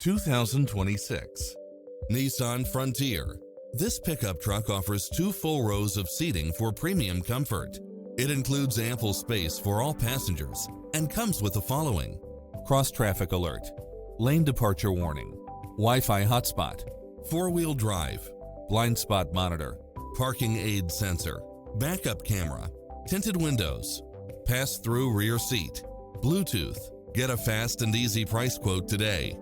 2026 Nissan Frontier. This pickup truck offers 2 full rows of seating for premium comfort. It includes ample space for all passengers and comes with the following: cross-traffic alert, lane departure warning, Wi-Fi hotspot, 4-wheel drive, blind spot monitor, parking aid sensor, backup camera, tinted windows, pass-through rear seat, Bluetooth. Get a fast and easy price quote today.